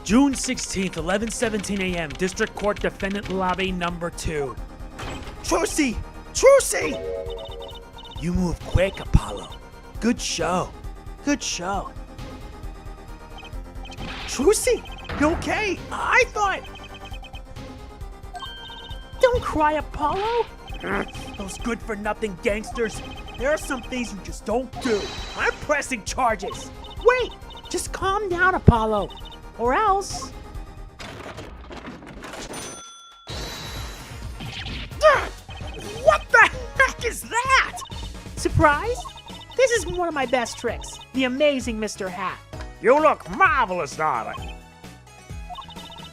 June 16th, 11:17 a.m., District Court Defendant Lobby number 2. Trucy! Trucy! You move quick, Apollo. Good show. Good show. Trucy, you okay? I thought... Don't cry, Apollo. Those good-for-nothing gangsters. There are some things you just don't do. I'm pressing charges. Wait, just calm down, Apollo. Or else... What the heck is that? Surprised? This is one of my best tricks. The amazing Mr. Hat. You look marvelous, darling.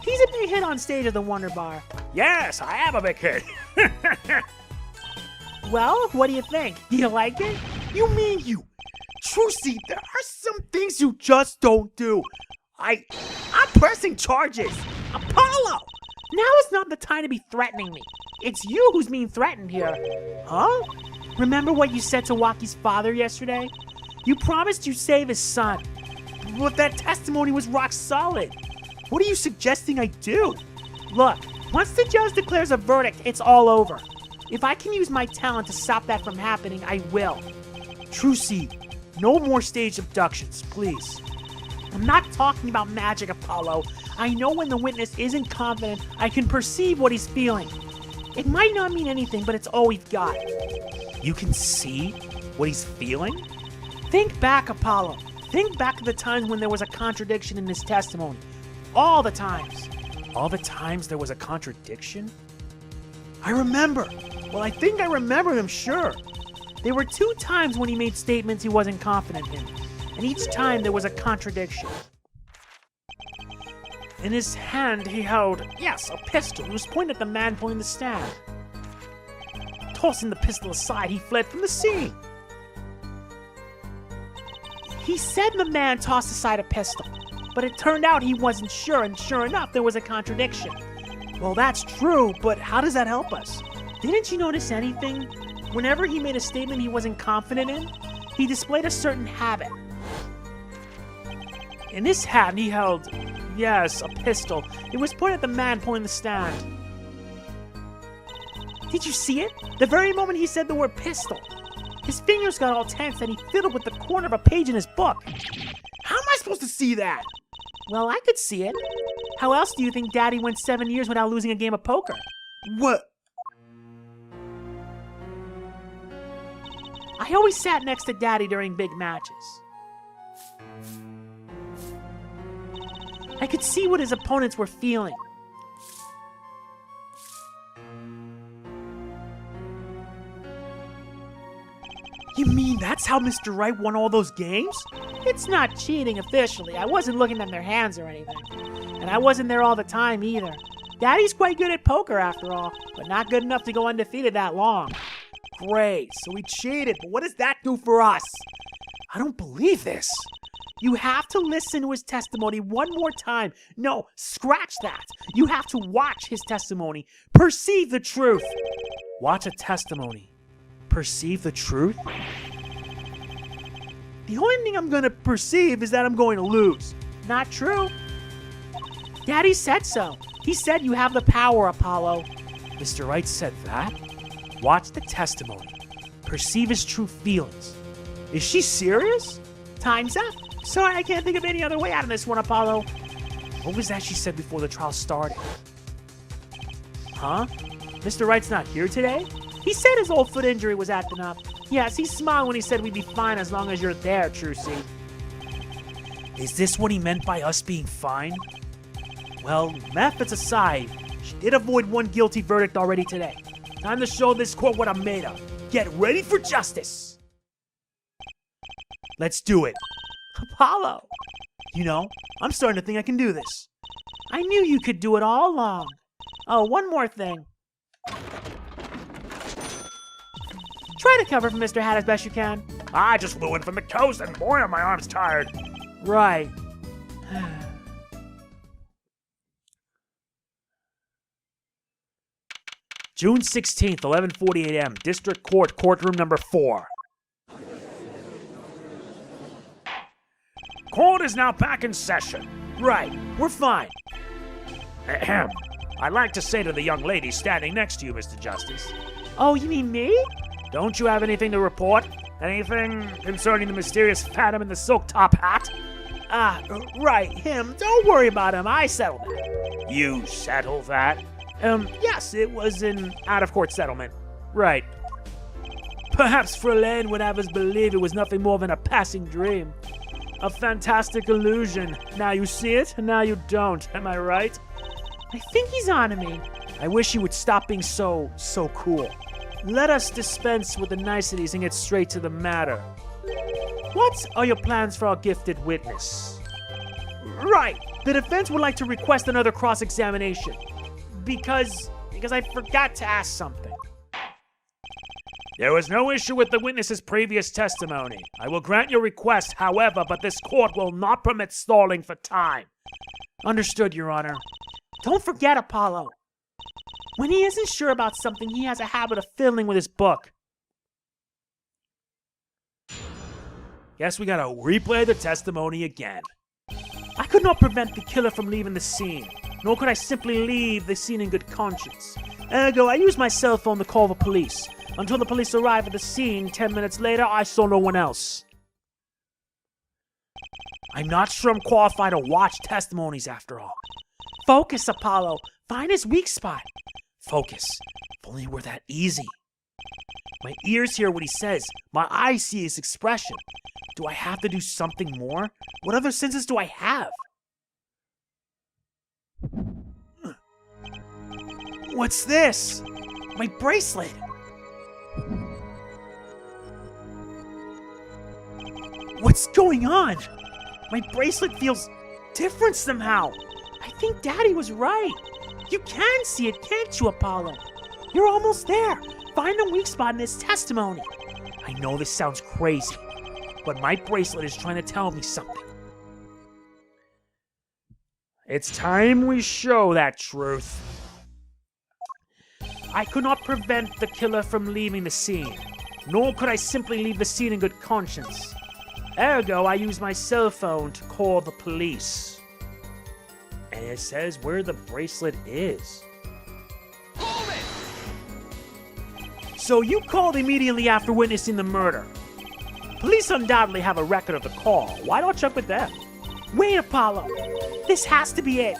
He's a big hit on stage at the Wonder Bar. Yes, I am a big hit. Well, what do you think? Do you like it? You mean you? Trucy, there are some things you just don't do. I'm pressing charges. Apollo! Now is not the time to be threatening me. It's you who's being threatened here. Huh? Remember what you said to Waki's father yesterday? You promised you'd save his son. But that testimony was rock solid. What are you suggesting I do? Look, once the judge declares a verdict, it's all over. If I can use my talent to stop that from happening, I will. Trucy, no more stage abductions, please. I'm not talking about magic, Apollo. I know when the witness isn't confident, I can perceive what he's feeling. It might not mean anything, but it's all we've got. You can see what he's feeling? Think back, Apollo. Think back to the times when there was a contradiction in his testimony. All the times. All the times there was a contradiction? I remember. Well, I think I remember them, sure. There were 2 times when he made statements he wasn't confident in, and each time there was a contradiction. In his hand, he held, yes, a pistol. It was pointed at the man pulling the stand. Tossing the pistol aside, he fled from the scene. He said the man tossed aside a pistol, but it turned out he wasn't sure, and sure enough, there was a contradiction. Well, that's true, but how does that help us? Didn't you notice anything? Whenever he made a statement he wasn't confident in, he displayed a certain habit. In his hand, he held, yes, a pistol. It was pointed at the man pulling the stand. Did you see it? The very moment he said the word pistol, his fingers got all tense and he fiddled with the corner of a page in his book. How am I supposed to see that? Well, I could see it. How else do you think Daddy went 7 years without losing a game of poker? What? I always sat next to Daddy during big matches. I could see what his opponents were feeling. You mean that's how Mr. Wright won all those games? It's not cheating officially. I wasn't looking at their hands or anything. And I wasn't there all the time either. Daddy's quite good at poker after all, but not good enough to go undefeated that long. Great, so he cheated, but what does that do for us? I don't believe this. You have to listen to his testimony one more time. No, scratch that. You have to watch his testimony. Perceive the truth. Watch a testimony. Perceive the truth? The only thing I'm going to perceive is that I'm going to lose. Not true. Daddy said so. He said you have the power, Apollo. Mr. Wright said that? Watch the testimony. Perceive his true feelings. Is she serious? Time's up. Sorry, I can't think of any other way out of this one, Apollo. What was that she said before the trial started? Huh? Mr. Wright's not here today? He said his old foot injury was acting up. Yes, he smiled when he said we'd be fine as long as you're there, Trucy. Is this what he meant by us being fine? Well, methods aside, she did avoid one guilty verdict already today. Time to show this court what I'm made of. Get ready for justice! Let's do it. Apollo! You know, I'm starting to think I can do this. I knew you could do it all along. Oh, one more thing. Try to cover for Mr. Hat as best you can. I just flew in from the coast and boy are my arms tired. Right. June 16th, 11:40 a.m., District Court, Courtroom number 4. Court is now back in session. Right, we're fine. Ahem. I'd like to say to the young lady standing next to you, Mr. Justice. Oh, you mean me? Don't you have anything to report? Anything concerning the mysterious phantom in the silk top hat? Right, him. Don't worry about him. I settled that. You settle that? Yes, it was an out-of-court settlement. Right. Perhaps Frelaine would have us believe it was nothing more than a passing dream. A fantastic illusion. Now you see it, and now you don't. Am I right? I think he's on to me. I wish he would stop being so cool. Let us dispense with the niceties and get straight to the matter. What are your plans for our gifted witness? Right. The defense would like to request another cross-examination. Because I forgot to ask something. There was no issue with the witness's previous testimony. I will grant your request, however, but this court will not permit stalling for time. Understood, Your Honor. Don't forget, Apollo. When he isn't sure about something, he has a habit of fiddling with his book. Guess we gotta replay the testimony again. I could not prevent the killer from leaving the scene, nor could I simply leave the scene in good conscience. Ergo, I used my cell phone to call the police. Until the police arrived at the scene, 10 minutes later, I saw no one else. I'm not sure I'm qualified to watch testimonies after all. Focus, Apollo. Find his weak spot. Focus. If only it were that easy. My ears hear what he says. My eyes see his expression. Do I have to do something more? What other senses do I have? What's this? My bracelet. What's going on? My bracelet feels different somehow. I think Daddy was right. You can see it, can't you, Apollo? You're almost there. Find the weak spot in his testimony. I know this sounds crazy, but my bracelet is trying to tell me something. It's time we show that truth. I could not prevent the killer from leaving the scene, nor could I simply leave the scene in good conscience. Ergo, I used my cell phone to call the police. And it says where the bracelet is. Hold it! So you called immediately after witnessing the murder. Police undoubtedly have a record of the call. Why don't check with them? Wait, Apollo. This has to be it.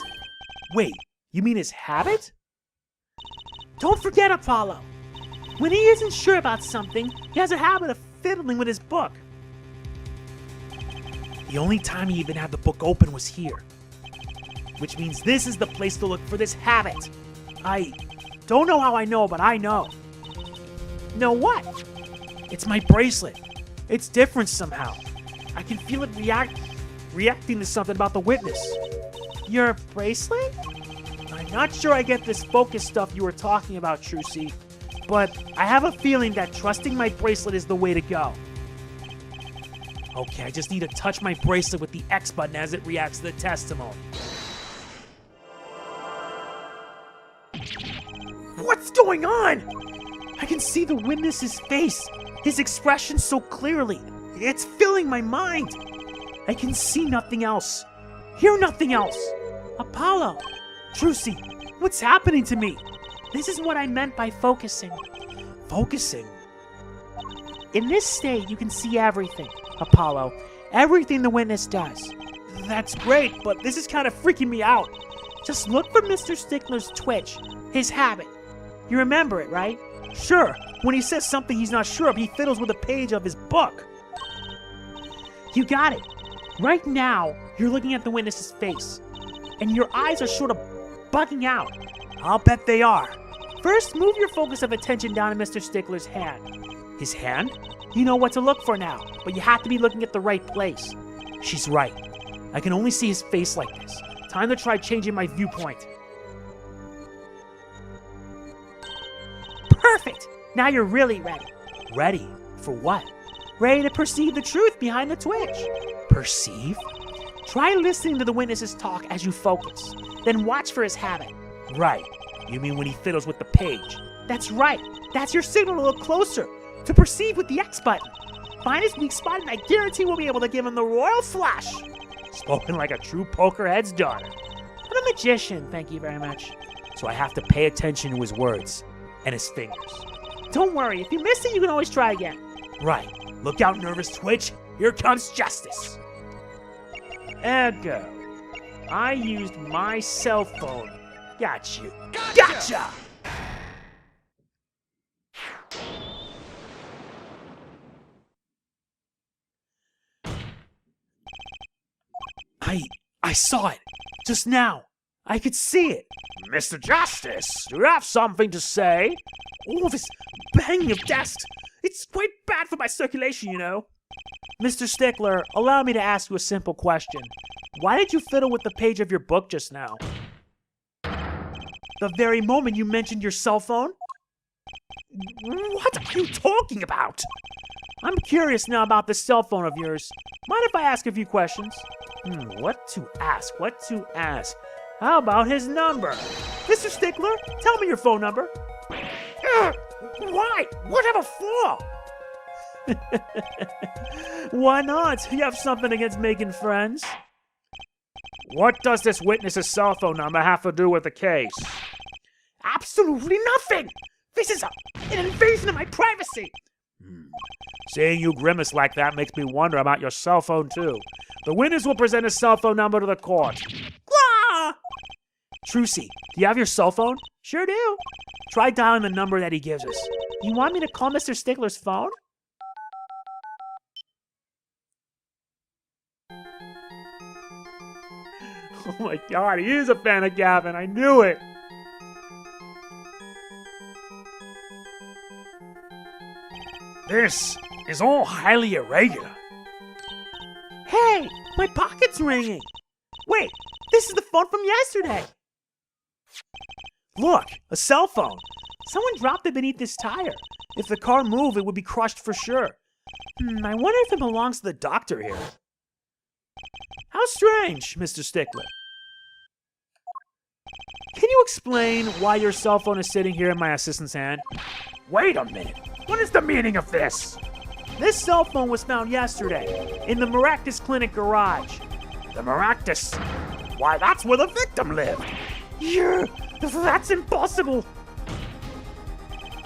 Wait, you mean his habit? Don't forget, Apollo. When he isn't sure about something, he has a habit of fiddling with his book. The only time he even had the book open was here. Which means this is the place to look for this habit. I don't know how I know, but I know. Know what? It's my bracelet. It's different somehow. I can feel it reacting to something about the witness. Your bracelet? I'm not sure I get this focus stuff you were talking about, Trucy, but I have a feeling that trusting my bracelet is the way to go. Okay, I just need to touch my bracelet with the X button as it reacts to the testimony. What's going on? I can see the witness's face, his expression so clearly. It's filling my mind. I can see nothing else, hear nothing else. Apollo, Trucy, what's happening to me? This is what I meant by focusing. Focusing? In this state, you can see everything, Apollo. Everything the witness does. That's great, but this is kind of freaking me out. Just look for Mr. Stickler's twitch, his habit. You remember it, right? Sure. When he says something he's not sure of, he fiddles with a page of his book. You got it. Right now, you're looking at the witness's face, and your eyes are sort of bugging out. I'll bet they are. First, move your focus of attention down to Mr. Stickler's hand. His hand? You know what to look for now, but you have to be looking at the right place. She's right. I can only see his face like this. Time to try changing my viewpoint. Perfect! Now you're really ready. Ready? For what? Ready to perceive the truth behind the twitch. Perceive? Try listening to the witness's talk as you focus. Then watch for his habit. Right. You mean when he fiddles with the page? That's right. That's your signal to look closer. To perceive with the X button. Find his weak spot and I guarantee we'll be able to give him the royal flush. Spoken like a true pokerhead's daughter. I'm a magician, thank you very much. So I have to pay attention to his words and his fingers. Don't worry, if you miss it, you can always try again. Right. Look out, nervous twitch. Here comes justice. Ergo, I used my cell phone. Got you. Gotcha! I saw it. Just now. I could see it. Mr. Justice, do you have something to say? All this banging of desks. It's quite bad for my circulation, you know. Mr. Stickler, allow me to ask you a simple question. Why did you fiddle with the page of your book just now? The very moment you mentioned your cell phone? What are you talking about? I'm curious now about this cell phone of yours. Mind if I ask a few questions? What to ask? How about his number? Mr. Stickler, tell me your phone number. Why? Whatever for? Why not? You have something against making friends? What does this witness's cell phone number have to do with the case? Absolutely nothing! This is an invasion of my privacy! Seeing you grimace like that makes me wonder about your cell phone, too. The witness will present his cell phone number to the court. Trucy, do you have your cell phone? Sure do. Try dialing the number that he gives us. You want me to call Mr. Stickler's phone? Oh my god, he is a fan of Gavin. I knew it. This is all highly irregular. Hey, my pocket's ringing. Wait, this is the phone from yesterday. Look, a cell phone. Someone dropped it beneath this tire. If the car moved, it would be crushed for sure. I wonder if it belongs to the doctor here. How strange, Mr. Stickler. Can you explain why your cell phone is sitting here in my assistant's hand? Wait a minute. What is the meaning of this? This cell phone was found yesterday in the Maractus Clinic garage. The Maractus? Why, that's where the victim lived. Yeah, that's impossible.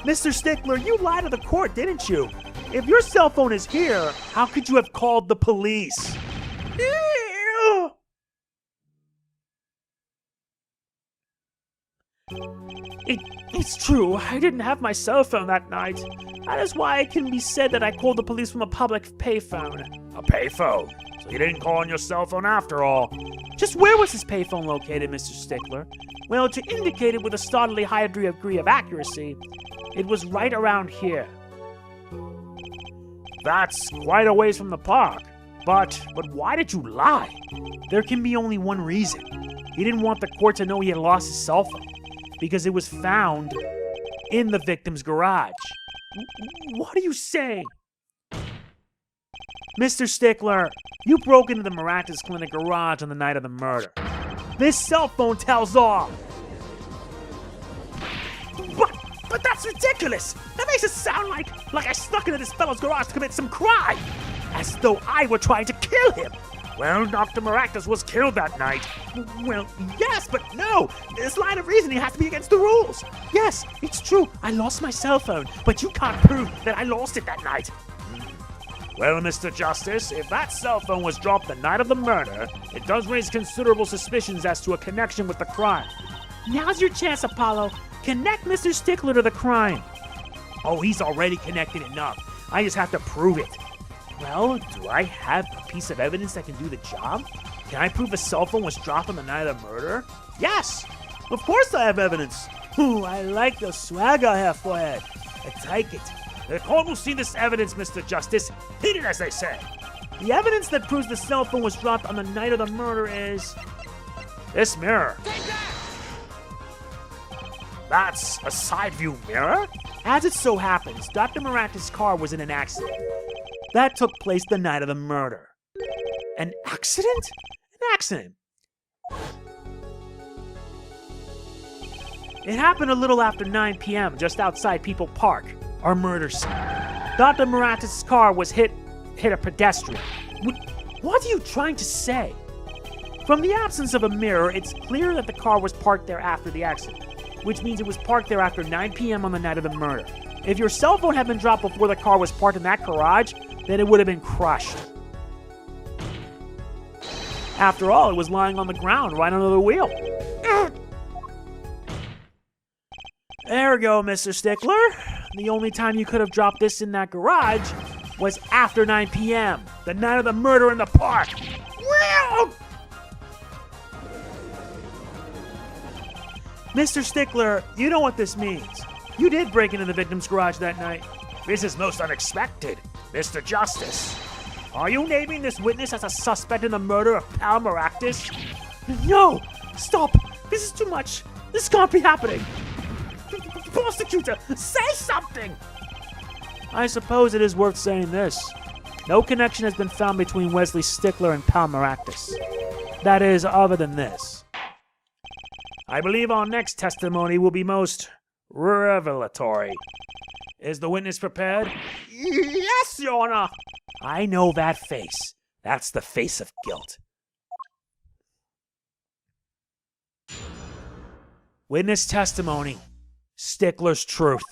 Mr. Stickler, you lied to the court, didn't you? If your cell phone is here, how could you have called the police? It's true, I didn't have my cell phone that night. That is why it can be said that I called the police from a public payphone. A payphone? So you didn't call on your cell phone after all. Just where was this payphone located, Mr. Stickler? Well, to indicate it with a startlingly high degree of accuracy, it was right around here. That's quite a ways from the park. But why did you lie? There can be only one reason. He didn't want the court to know he had lost his cell phone, because it was found in the victim's garage. What are you saying? Mr. Stickler, you broke into the Maractus Clinic garage on the night of the murder. This cell phone tells all. But that's ridiculous! That makes it sound like I snuck into this fellow's garage to commit some crime! As though I were trying to kill him! Well, Dr. Maractus was killed that night. Well, yes, but no! This line of reasoning has to be against the rules! Yes, it's true, I lost my cell phone, but you can't prove that I lost it that night! Well, Mr. Justice, if that cell phone was dropped the night of the murder, it does raise considerable suspicions as to a connection with the crime. Now's your chance, Apollo. Connect Mr. Stickler to the crime. Oh, he's already connected enough. I just have to prove it. Well, do I have a piece of evidence that can do the job? Can I prove a cell phone was dropped on the night of the murder? Yes! Of course I have evidence. Ooh, I like the swag I have, forehead. I take it. The court will see this evidence, Mr. Justice. Hit it, as they say. The evidence that proves the cell phone was dropped on the night of the murder is this mirror. That's a side view mirror? As it so happens, Dr. Maractus' car was in an accident. That took place the night of the murder. An accident? An accident. It happened a little after 9 p.m. just outside People Park, our murder scene. Dr. Maractus' car was hit a pedestrian. What are you trying to say? From the absence of a mirror, it's clear that the car was parked there after the accident, which means it was parked there after 9 p.m. on the night of the murder. If your cell phone had been dropped before the car was parked in that garage, then it would have been crushed. After all, it was lying on the ground right under the wheel. There we go, Mr. Stickler. The only time you could have dropped this in that garage was after 9 p.m., the night of the murder in the park. Mr. Stickler, you know what this means. You did break into the victim's garage that night. This is most unexpected, Mr. Justice. Are you naming this witness as a suspect in the murder of Pal Maractus? No! Stop! This is too much! This can't be happening! Prosecutor, say something! I suppose it is worth saying this. No connection has been found between Wesley Stickler and Pal Maractus. That is, other than this. I believe our next testimony will be most revelatory. Is the witness prepared? Yes, Your Honor! I know that face. That's the face of guilt. Witness testimony. Stickler's truth.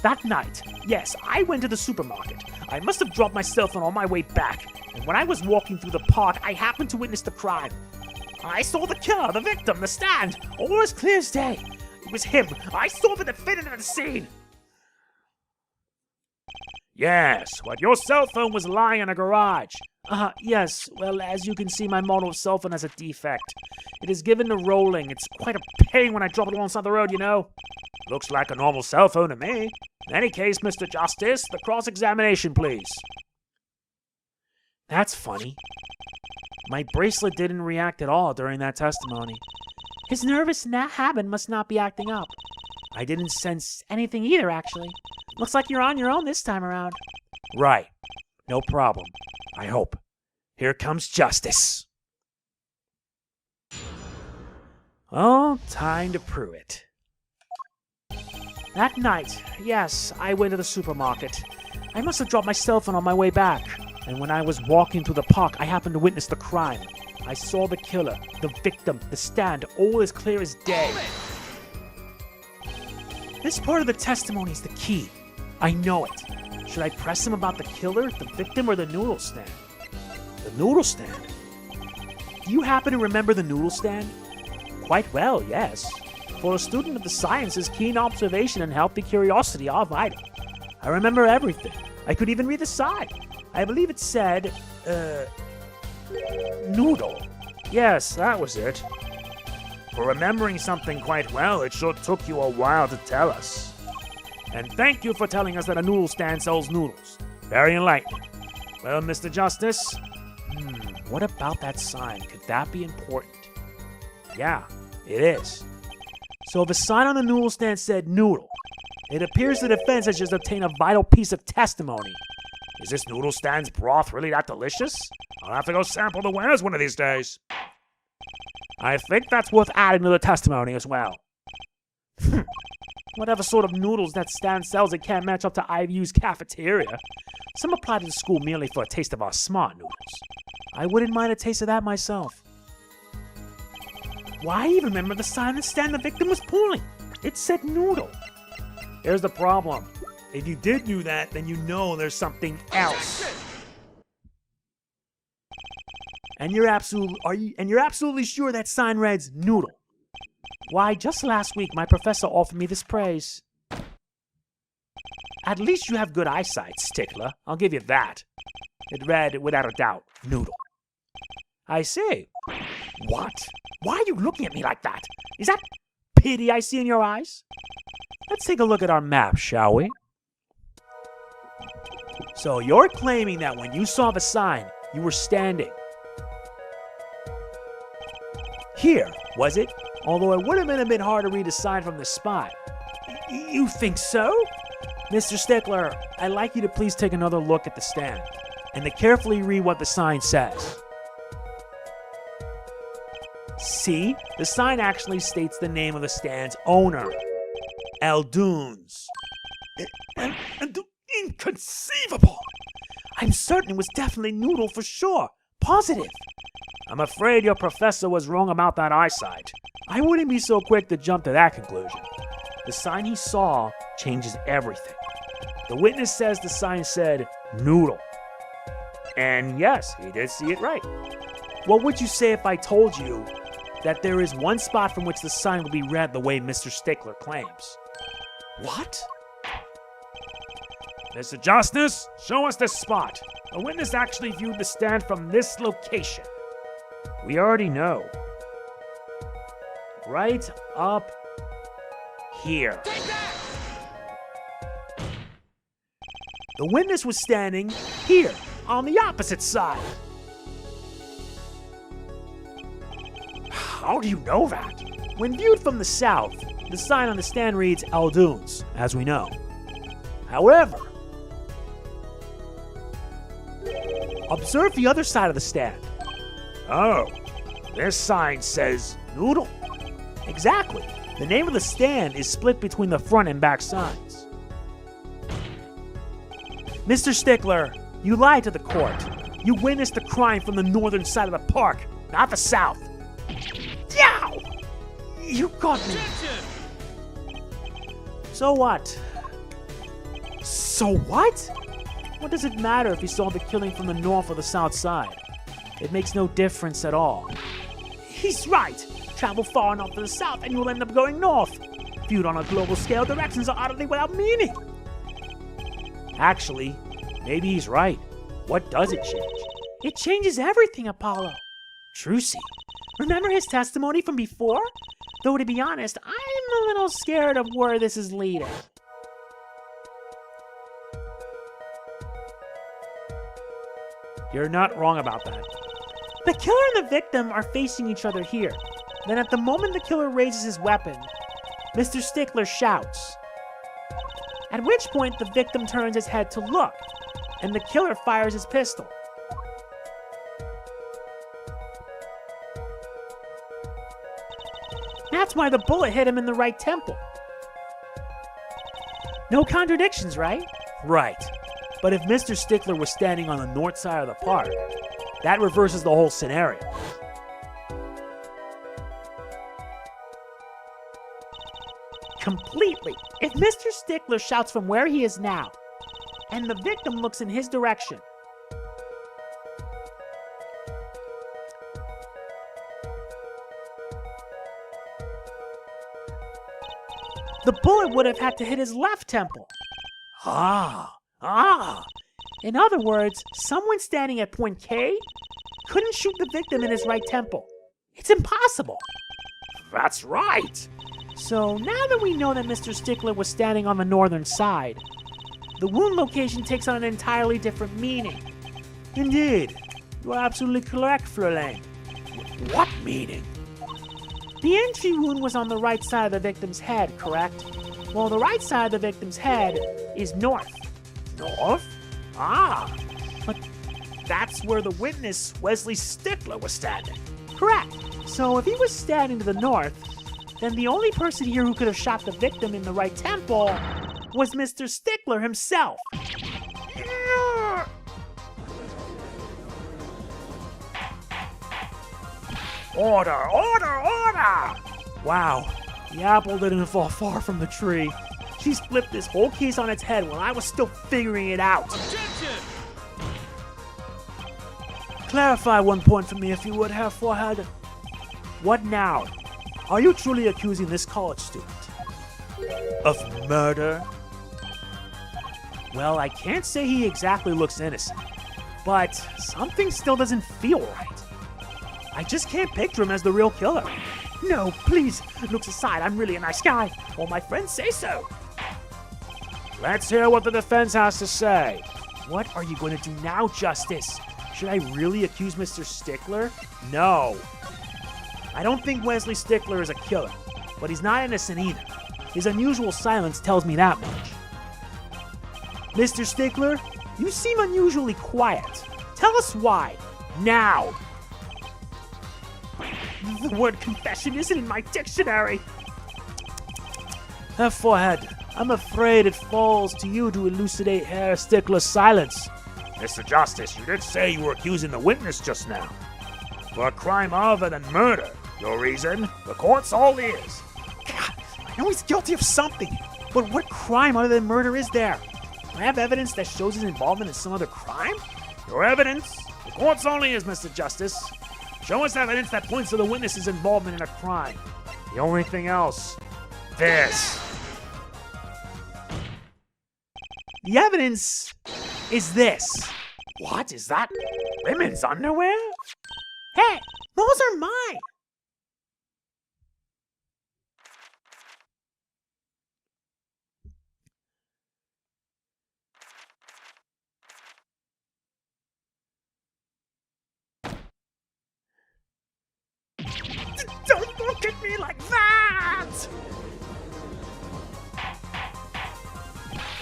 That night, yes, I went to the supermarket. I must have dropped my cell phone on my way back. And when I was walking through the park, I happened to witness the crime. I saw the killer, the victim, the stand, all as clear as day. It was him. I saw the defendant at the scene. Yes, but your cell phone was lying in a garage. Yes. Well, as you can see, my model cell phone has a defect. It is given to rolling. It's quite a pain when I drop it alongside the road, you know. Looks like a normal cell phone to me. In any case, Mr. Justice, the cross-examination, please. That's funny. My bracelet didn't react at all during that testimony. His nervous habit must not be acting up. I didn't sense anything either, actually. Looks like you're on your own this time around. Right. No problem. I hope. Here comes justice. Oh, time to prove it. That night, yes, I went to the supermarket. I must have dropped my cell phone on my way back. And when I was walking through the park, I happened to witness the crime. I saw the killer, the victim, the stand, all as clear as day. This part of the testimony is the key. I know it. Should I press him about the killer, the victim, or the noodle stand? The noodle stand? Do you happen to remember the noodle stand? Quite well, yes. For a student of the sciences, keen observation and healthy curiosity are vital. I remember everything. I could even read the side. I believe it said, noodle. Yes, that was it. For remembering something quite well, it sure took you a while to tell us. And thank you for telling us that a noodle stand sells noodles. Very enlightening. Well, Mr. Justice? What about that sign? Could that be important? Yeah, it is. So if a sign on the noodle stand said noodle, it appears the defense has just obtained a vital piece of testimony. Is this noodle stand's broth really that delicious? I'll have to go sample the wares one of these days. I think that's worth adding to the testimony as well. Whatever sort of noodles that stand sells, it can't match up to IVU's cafeteria. Some apply to the school merely for a taste of our smart noodles. I wouldn't mind a taste of that myself. Why even remember the sign the stand the victim was pulling? It said noodle. Here's the problem. If you did do that, then you know there's something else. And you're absolutely sure that sign reads noodle. Why, just last week my professor offered me this praise. At least you have good eyesight, Stickler. I'll give you that. It read, without a doubt, noodle. I see. What? Why are you looking at me like that? Is that pity I see in your eyes? Let's take a look at our map, shall we? So you're claiming that when you saw the sign, you were standing here, was it? Although it would have been a bit hard to read the sign from the spot. You think so? Mr. Stickler, I'd like you to please take another look at the stand and to carefully read what the sign says. See? The sign actually states the name of the stand's owner. Eldunes. Inconceivable! I'm certain it was definitely noodle for sure. Positive. I'm afraid your professor was wrong about that eyesight. I wouldn't be so quick to jump to that conclusion. The sign he saw changes everything. The witness says the sign said noodle. And yes, he did see it right. What would you say if I told you that there is one spot from which the sign will be read the way Mr. Stickler claims? What? Mr. Justice, show us this spot. The witness actually viewed the stand from this location. We already know. Right up here. The witness was standing here, on the opposite side. How do you know that? When viewed from the south, the sign on the stand reads Aldoons, as we know. However, observe the other side of the stand. Oh, this sign says noodle. Exactly. The name of the stand is split between the front and back signs. Mr. Stickler, you lied to the court. You witnessed the crime from the northern side of the park, not the south. Yow! You got me. So what? So what? What does it matter if you saw the killing from the north or the south side? It makes no difference at all. He's right. Travel far enough to the south and you'll end up going north. Viewed on a global scale, directions are utterly without meaning. Actually, maybe he's right. What does it change? It changes everything, Apollo. Trucy, remember his testimony from before? Though to be honest, I'm a little scared of where this is leading. You're not wrong about that. The killer and the victim are facing each other here. Then at the moment the killer raises his weapon, Mr. Stickler shouts. At which point the victim turns his head to look, and the killer fires his pistol. That's why the bullet hit him in the right temple. No contradictions, right? Right. But if Mr. Stickler was standing on the north side of the park, that reverses the whole scenario. Completely. If Mr. Stickler shouts from where he is now, and the victim looks in his direction, the bullet would have had to hit his left temple. In other words, someone standing at point K couldn't shoot the victim in his right temple. It's impossible. That's right. So now that we know that Mr. Stickler was standing on the northern side, the wound location takes on an entirely different meaning. Indeed, you are absolutely correct, Flurlane. What meaning? The entry wound was on the right side of the victim's head, correct? Well, the right side of the victim's head is north. North? But that's where the witness, Wesley Stickler, was standing. Correct. So if he was standing to the north, then the only person here who could have shot the victim in the right temple was Mr. Stickler himself. Order, order, order! Wow, the apple didn't fall far from the tree. She's flipped this whole case on its head while I was still figuring it out. Objection! Clarify one point for me if you would, Herr Forehead. What now? Are you truly accusing this college student of murder? Well, I can't say he exactly looks innocent, but something still doesn't feel right. I just can't picture him as the real killer. No, please, looks aside, I'm really a nice guy. All my friends say so. Let's hear what the defense has to say. What are you going to do now, Justice? Should I really accuse Mr. Stickler? No. I don't think Wesley Stickler is a killer, but he's not innocent either. His unusual silence tells me that much. Mr. Stickler, you seem unusually quiet. Tell us why. Now. The word confession isn't in my dictionary. Herr Forehead, I'm afraid it falls to you to elucidate Herr Stickler's silence. Mr. Justice, you did say you were accusing the witness just now. For a crime other than murder. Your reason? The court's all ears. God, I know he's guilty of something, but what crime other than murder is there? Do I have evidence that shows his involvement in some other crime? Your evidence? The court's all ears, Mr. Justice. Show us evidence that points to the witness's involvement in a crime. The only thing else. This. The evidence is this. What is that? Women's underwear? Hey, those are mine. Don't look at me like that!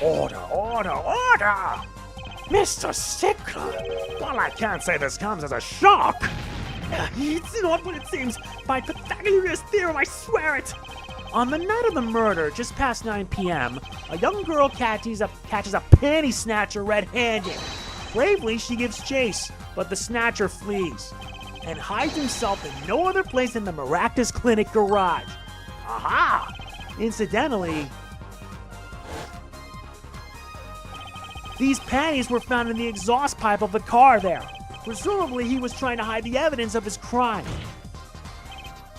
Order, order, order! Mr. Stickler! Well, I can't say this comes as a shock. It's not what it seems. By Pythagoras' theorem, I swear it. On the night of the murder, just past 9 p.m., a young girl catches a panty snatcher red-handed. Bravely, she gives chase, but the snatcher flees and hides himself in no other place than the Maractus Clinic garage. Aha! Incidentally, these panties were found in the exhaust pipe of the car there. Presumably, he was trying to hide the evidence of his crime.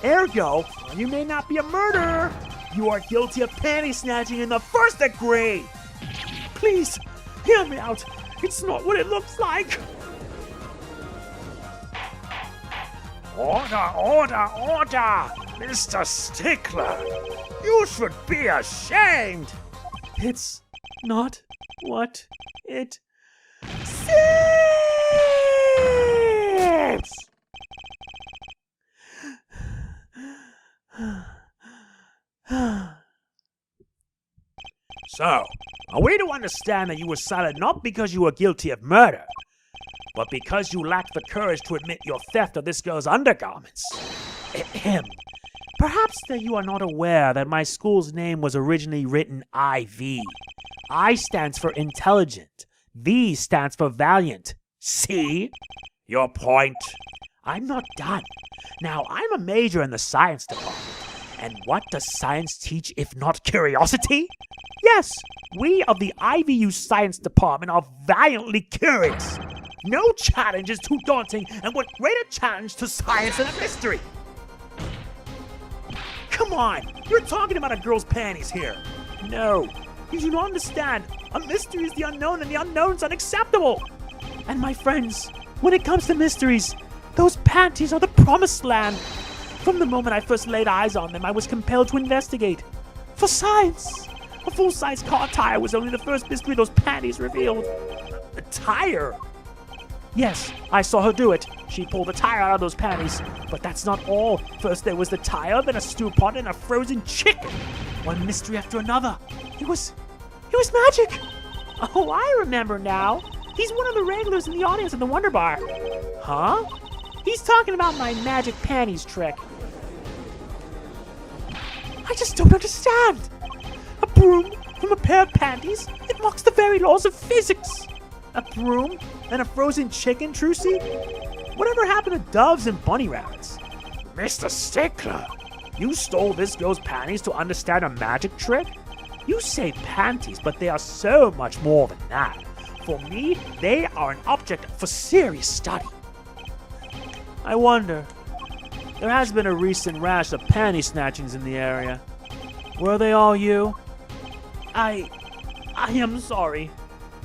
Ergo, you may not be a murderer. You are guilty of panty snatching in the first degree. Please, hear me out. It's not what it looks like. Order, order, order! Mr. Stickler! You should be ashamed! It's not what it seems. So, are we to understand that you were silent not because you were guilty of murder, but because you lacked the courage to admit your theft of this girl's undergarments? Ahem. Perhaps that you are not aware that my school's name was originally written IV. I stands for intelligent. V stands for valiant. See? Your point? I'm not done. Now, I'm a major in the science department. And what does science teach if not curiosity? Yes, we of the IVU science department are valiantly curious. No challenge is too daunting, and what greater challenge to science than a mystery? Come on, you're talking about a girl's panties here. No, you do not understand. A mystery is the unknown, and the unknown is unacceptable. And my friends, when it comes to mysteries, those panties are the promised land. From the moment I first laid eyes on them, I was compelled to investigate. For science. A full-size car tire was only the first mystery those panties revealed. A tire? Yes, I saw her do it. She pulled a tire out of those panties. But that's not all. First there was the tire, then a stew pot, and a frozen chicken. One mystery after another. It was magic. Oh, I remember now. He's one of the regulars in the audience at the Wonder Bar. Huh? He's talking about my magic panties trick. I just don't understand. A broom from a pair of panties? It mocks the very laws of physics. A broom and a frozen chicken, Trucy? Whatever happened to doves and bunny rabbits? Mr. Stickler, you stole this girl's panties to understand a magic trick? You say panties, but they are so much more than that. For me, they are an object for serious study. I wonder. There has been a recent rash of panty snatchings in the area. Were they all you? I am sorry,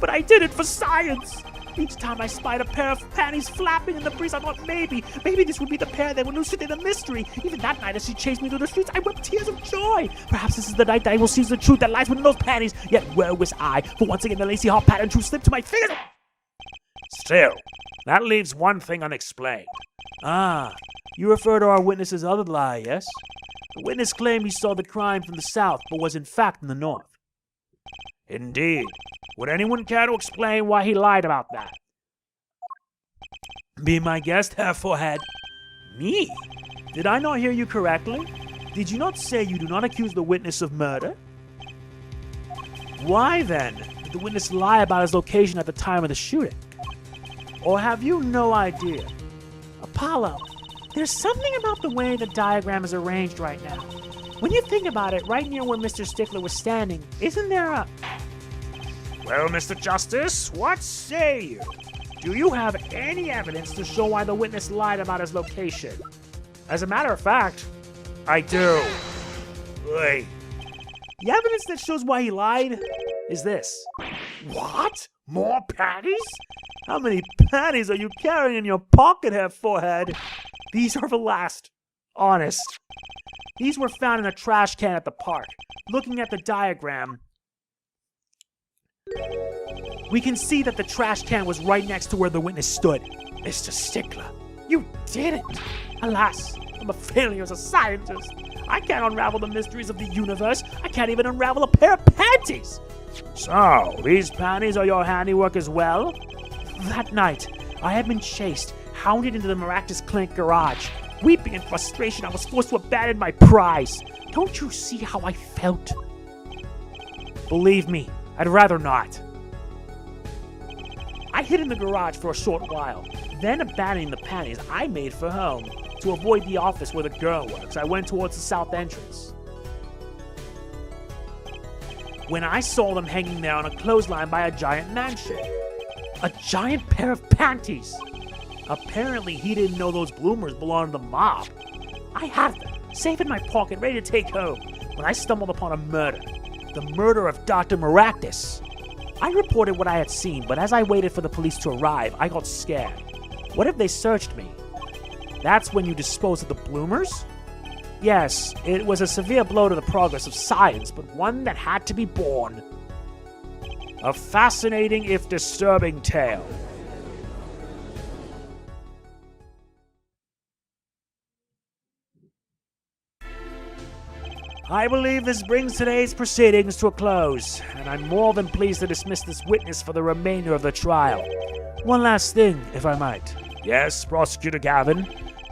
but I did it for science. Each time I spied a pair of panties flapping in the breeze, I thought maybe this would be the pair that would elucidate the mystery. Even that night as she chased me through the streets, I wept tears of joy. Perhaps this is the night that I will seize the truth that lies within those panties. Yet where was I? For once again the lacy hot pattern truth slipped to my fingers. Still, that leaves one thing unexplained. Ah, you refer to our witness's other lie, yes? The witness claimed he saw the crime from the south, but was in fact in the north. Indeed. Would anyone care to explain why he lied about that? Be my guest, Herr Forehead. Me? Did I not hear you correctly? Did you not say you do not accuse the witness of murder? Why then did the witness lie about his location at the time of the shooting? Or have you no idea? Apollo, There's something about the way the diagram is arranged right now. When you think about it, right near where Mr. Stickler was standing, isn't there a... Well, Mr. Justice, what say you? Do you have any evidence to show why the witness lied about his location? As a matter of fact, I do. Wait. The evidence that shows why he lied is this. What? More panties? How many panties are you carrying in your pocket, Herr Forehead? These are the last. Honest. These were found in a trash can at the park. Looking at the diagram, we can see that the trash can was right next to where the witness stood. Mr. Stickler, you did it! Alas, I'm a failure as a scientist. I can't unravel the mysteries of the universe. I can't even unravel a pair of panties! So, these panties are your handiwork as well? That night, I had been chased, hounded into the Maractus Clinic garage. Weeping in frustration, I was forced to abandon my prize. Don't you see how I felt? Believe me, I'd rather not. I hid in the garage for a short while. Then, abandoning the panties, I made for home. To avoid the office where the girl works, I went towards the south entrance. When I saw them hanging there on a clothesline by a giant mansion. A giant pair of panties! Apparently, he didn't know those bloomers belonged to the mob. I had them, safe in my pocket, ready to take home, when I stumbled upon a murder. The murder of Dr. Maractus. I reported what I had seen, but as I waited for the police to arrive, I got scared. What if they searched me? That's when you dispose of the bloomers? Yes, it was a severe blow to the progress of science, but one that had to be borne. A fascinating if disturbing tale. I believe this brings today's proceedings to a close, and I'm more than pleased to dismiss this witness for the remainder of the trial. One last thing, if I might. Yes, Prosecutor Gavin?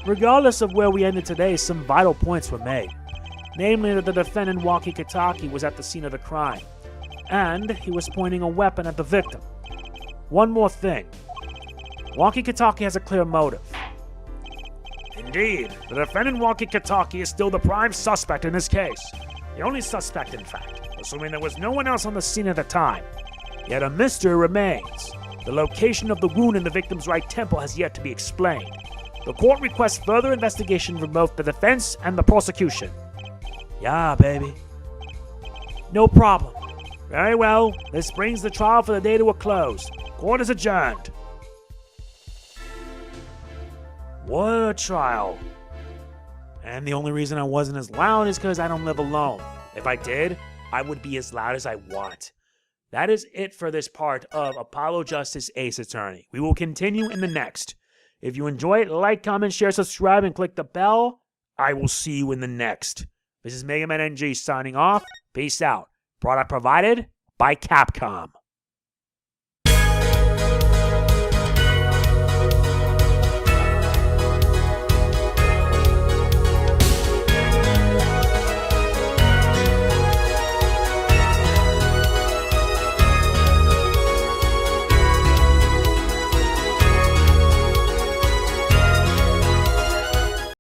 Regardless of where we ended today, some vital points were made. Namely that the defendant Waki Kitaki was at the scene of the crime, and he was pointing a weapon at the victim. One more thing. Waki Kitaki has a clear motive. Indeed, the defendant Waki Kitaki is still the prime suspect in this case. The only suspect, in fact, assuming there was no one else on the scene at the time. Yet a mystery remains. The location of the wound in the victim's right temple has yet to be explained. The court requests further investigation from both the defense and the prosecution. Yeah, baby. No problem. Very well, this brings the trial for the day to a close. Court is adjourned. What a trial. And the only reason I wasn't as loud is because I don't live alone. If I did, I would be as loud as I want. That is it for this part of Apollo Justice Ace Attorney. We will continue in the next. If you enjoy it, like, comment, share, subscribe, and click the bell. I will see you in the next. This is MegamanNG signing off. Peace out. Product provided by CAPCOM.